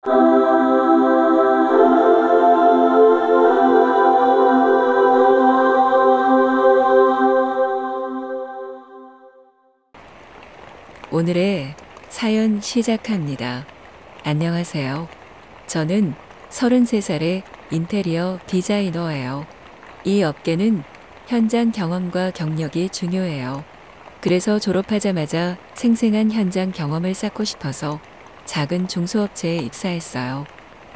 오늘의 사연 시작합니다. 안녕하세요. 저는 33살의 인테리어 디자이너예요. 이 업계는 현장 경험과 경력이 중요해요. 그래서 졸업하자마자 생생한 현장 경험을 쌓고 싶어서 작은 중소업체에 입사했어요.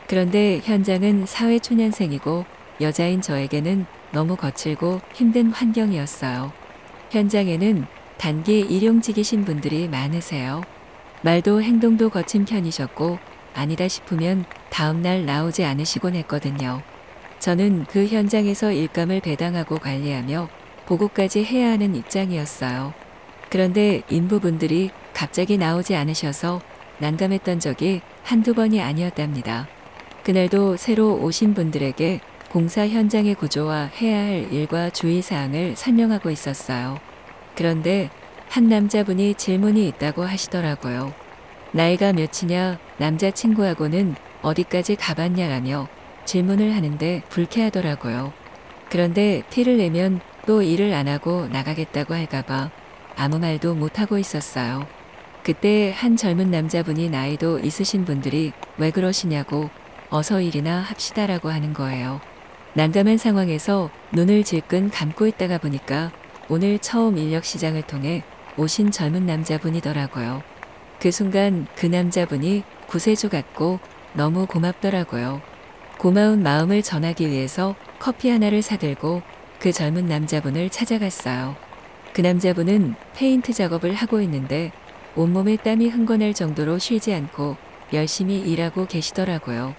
그런데 현장은 사회초년생이고 여자인 저에게는 너무 거칠고 힘든 환경이었어요. 현장에는 단기 일용직이신 분들이 많으세요. 말도 행동도 거친 편이셨고 아니다 싶으면 다음날 나오지 않으시곤 했거든요. 저는 그 현장에서 일감을 배당하고 관리하며 보고까지 해야 하는 입장이었어요. 그런데 인부분들이 갑자기 나오지 않으셔서 난감했던 적이 한두 번이 아니었답니다. 그날도 새로 오신 분들에게 공사 현장의 구조와 해야 할 일과 주의사항을 설명하고 있었어요. 그런데 한 남자분이 질문이 있다고 하시더라고요. 나이가 몇이냐, 남자친구하고는 어디까지 가봤냐라며 질문을 하는데 불쾌하더라고요. 그런데 티를 내면 또 일을 안 하고 나가겠다고 할까봐 아무 말도 못하고 있었어요. 그때 한 젊은 남자분이 나이도 있으신 분들이 왜 그러시냐고 어서 일이나 합시다라고 하는 거예요. 난감한 상황에서 눈을 질끈 감고 있다가 보니까 오늘 처음 인력시장을 통해 오신 젊은 남자분이더라고요. 그 순간 그 남자분이 구세주 같고 너무 고맙더라고요. 고마운 마음을 전하기 위해서 커피 하나를 사들고 그 젊은 남자분을 찾아갔어요. 그 남자분은 페인트 작업을 하고 있는데 온몸에 땀이 흥건할 정도로 쉬지 않고 열심히 일하고 계시더라고요.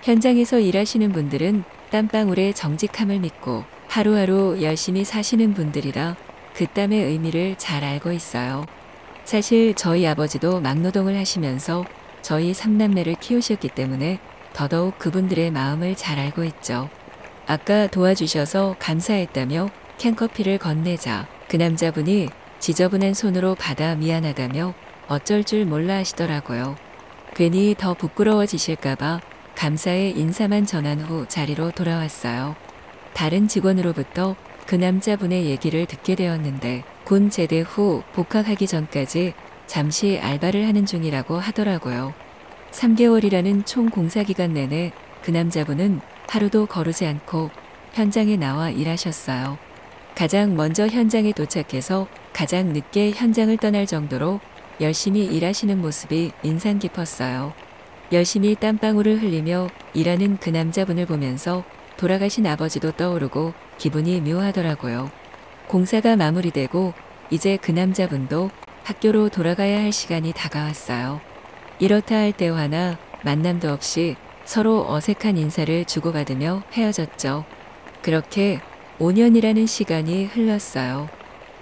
현장에서 일하시는 분들은 땀방울의 정직함을 믿고 하루하루 열심히 사시는 분들이라 그 땀의 의미를 잘 알고 있어요. 사실 저희 아버지도 막노동을 하시면서 저희 3남매를 키우셨기 때문에 더더욱 그분들의 마음을 잘 알고 있죠. 아까 도와주셔서 감사했다며 캔커피를 건네자 그 남자분이 지저분한 손으로 받아 미안하다며 어쩔 줄 몰라 하시더라고요. 괜히 더 부끄러워지실까봐 감사의 인사만 전한 후 자리로 돌아왔어요. 다른 직원으로부터 그 남자분의 얘기를 듣게 되었는데 군 제대 후 복학하기 전까지 잠시 알바를 하는 중이라고 하더라고요. 3개월이라는 총 공사기간 내내 그 남자분은 하루도 거르지 않고 현장에 나와 일하셨어요. 가장 먼저 현장에 도착해서 가장 늦게 현장을 떠날 정도로 열심히 일하시는 모습이 인상 깊었어요. 열심히 땀방울을 흘리며 일하는 그 남자분을 보면서 돌아가신 아버지도 떠오르고 기분이 묘하더라고요. 공사가 마무리되고 이제 그 남자분도 학교로 돌아가야 할 시간이 다가왔어요. 이렇다 할 때와 하나 만남도 없이 서로 어색한 인사를 주고받으며 헤어졌죠. 그렇게 5년이라는 시간이 흘렀어요.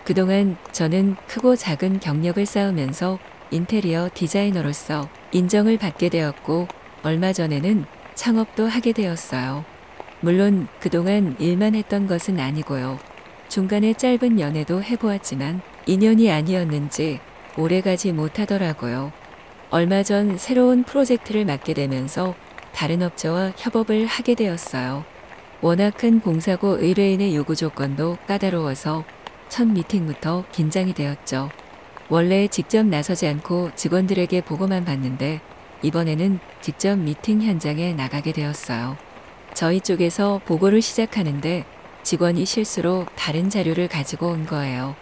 그동안 저는 크고 작은 경력을 쌓으면서 인테리어 디자이너로서 인정을 받게 되었고 얼마 전에는 창업도 하게 되었어요. 물론 그동안 일만 했던 것은 아니고요. 중간에 짧은 연애도 해보았지만 인연이 아니었는지 오래가지 못하더라고요. 얼마 전 새로운 프로젝트를 맡게 되면서 다른 업체와 협업을 하게 되었어요. 워낙 큰 공사고 의뢰인의 요구 조건도 까다로워서 첫 미팅부터 긴장이 되었죠. 원래 직접 나서지 않고 직원들에게 보고만 받는데 이번에는 직접 미팅 현장에 나가게 되었어요. 저희 쪽에서 보고를 시작하는데 직원이 실수로 다른 자료를 가지고 온 거예요.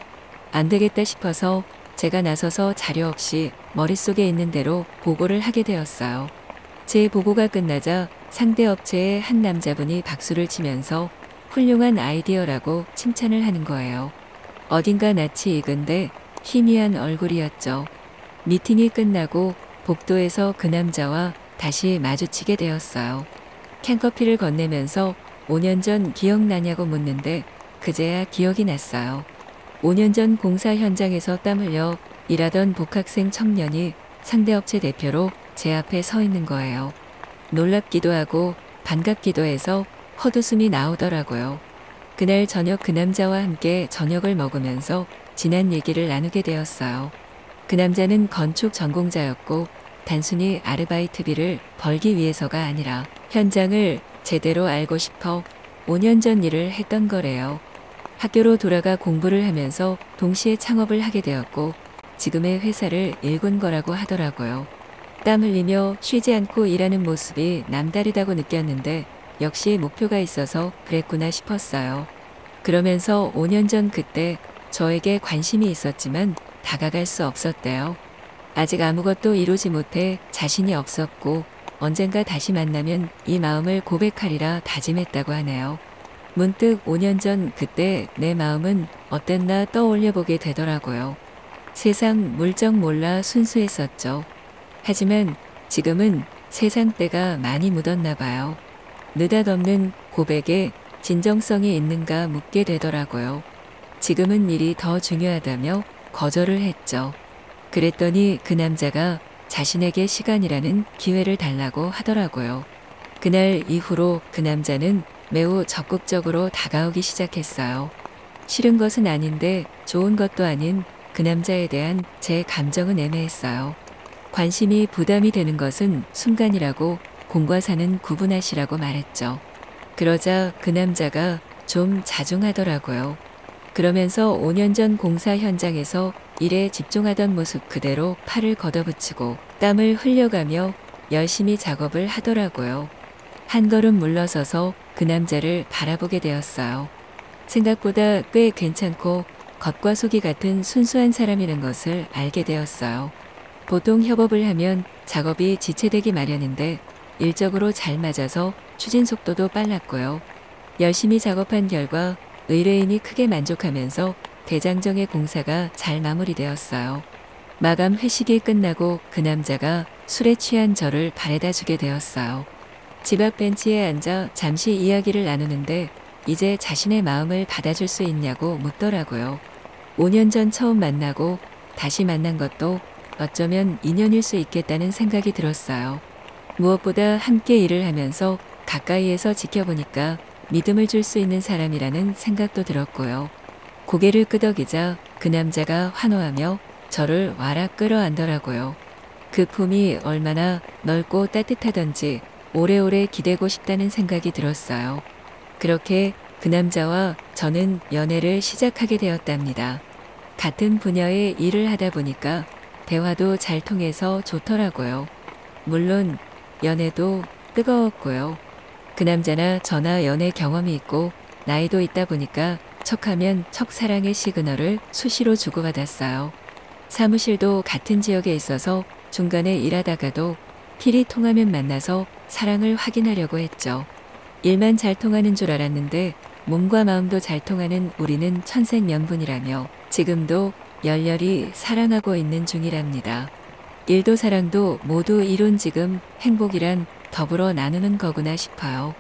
안 되겠다 싶어서 제가 나서서 자료 없이 머릿속에 있는 대로 보고를 하게 되었어요. 제 보고가 끝나자 상대 업체의 한 남자분이 박수를 치면서 훌륭한 아이디어라고 칭찬을 하는 거예요. 어딘가 낯이 익은데 희미한 얼굴이었죠. 미팅이 끝나고 복도에서 그 남자와 다시 마주치게 되었어요. 캔커피를 건네면서 5년 전 기억나냐고 묻는데 그제야 기억이 났어요. 5년 전 공사 현장에서 땀 흘려 일하던 복학생 청년이 상대 업체 대표로 제 앞에 서 있는 거예요. 놀랍기도 하고 반갑기도 해서 헛웃음이 나오더라고요. 그날 저녁 그 남자와 함께 저녁을 먹으면서 지난 얘기를 나누게 되었어요. 그 남자는 건축 전공자였고 단순히 아르바이트비를 벌기 위해서가 아니라 현장을 제대로 알고 싶어 5년 전 일을 했던 거래요. 학교로 돌아가 공부를 하면서 동시에 창업을 하게 되었고 지금의 회사를 일군 거라고 하더라고요. 땀 흘리며 쉬지 않고 일하는 모습이 남다르다고 느꼈는데 역시 목표가 있어서 그랬구나 싶었어요. 그러면서 5년 전 그때 저에게 관심이 있었지만 다가갈 수 없었대요. 아직 아무것도 이루지 못해 자신이 없었고 언젠가 다시 만나면 이 마음을 고백하리라 다짐했다고 하네요. 문득 5년 전 그때 내 마음은 어땠나 떠올려 보게 되더라고요. 세상 물정 몰라 순수했었죠. 하지만 지금은 세상 때가 많이 묻었나 봐요. 느닷없는 고백에 진정성이 있는가 묻게 되더라고요. 지금은 일이 더 중요하다며 거절을 했죠. 그랬더니 그 남자가 자신에게 시간이라는 기회를 달라고 하더라고요. 그날 이후로 그 남자는 매우 적극적으로 다가오기 시작했어요. 싫은 것은 아닌데 좋은 것도 아닌 그 남자에 대한 제 감정은 애매했어요. 관심이 부담이 되는 것은 순간이라고 공과 사는 구분하시라고 말했죠. 그러자 그 남자가 좀 자중하더라고요. 그러면서 5년 전 공사 현장에서 일에 집중하던 모습 그대로 팔을 걷어붙이고 땀을 흘려가며 열심히 작업을 하더라고요. 한 걸음 물러서서 그 남자를 바라보게 되었어요. 생각보다 꽤 괜찮고 겉과 속이 같은 순수한 사람이라는 것을 알게 되었어요. 보통 협업을 하면 작업이 지체되기 마련인데 일적으로 잘 맞아서 추진 속도도 빨랐고요. 열심히 작업한 결과 의뢰인이 크게 만족하면서 대장정의 공사가 잘 마무리되었어요. 마감 회식이 끝나고 그 남자가 술에 취한 저를 바래다 주게 되었어요. 집 앞 벤치에 앉아 잠시 이야기를 나누는데 이제 자신의 마음을 받아줄 수 있냐고 묻더라고요. 5년 전 처음 만나고 다시 만난 것도 어쩌면 인연일 수 있겠다는 생각이 들었어요. 무엇보다 함께 일을 하면서 가까이에서 지켜보니까 믿음을 줄 수 있는 사람이라는 생각도 들었고요. 고개를 끄덕이자 그 남자가 환호하며 저를 와락 끌어안더라고요. 그 품이 얼마나 넓고 따뜻하던지 오래오래 기대고 싶다는 생각이 들었어요. 그렇게 그 남자와 저는 연애를 시작하게 되었답니다. 같은 분야의 일을 하다 보니까 대화도 잘 통해서 좋더라고요. 물론 연애도 뜨거웠고요. 그 남자나 저나 연애 경험이 있고 나이도 있다 보니까 척하면 척사랑의 시그널을 수시로 주고받았어요. 사무실도 같은 지역에 있어서 중간에 일하다가도 필이 통하면 만나서 사랑을 확인하려고 했죠. 일만 잘 통하는 줄 알았는데 몸과 마음도 잘 통하는 우리는 천생연분이라며 지금도 열렬히 사랑하고 있는 중이랍니다. 일도 사랑도 모두 이룬 지금 행복이란 더불어 나누는 거구나 싶어요.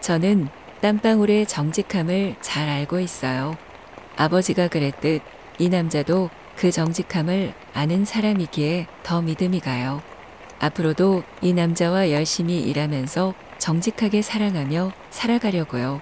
저는 땀방울의 정직함을 잘 알고 있어요. 아버지가 그랬듯 이 남자도 그 정직함을 아는 사람이기에 더 믿음이 가요. 앞으로도 이 남자와 열심히 일하면서 정직하게 사랑하며 살아가려고요.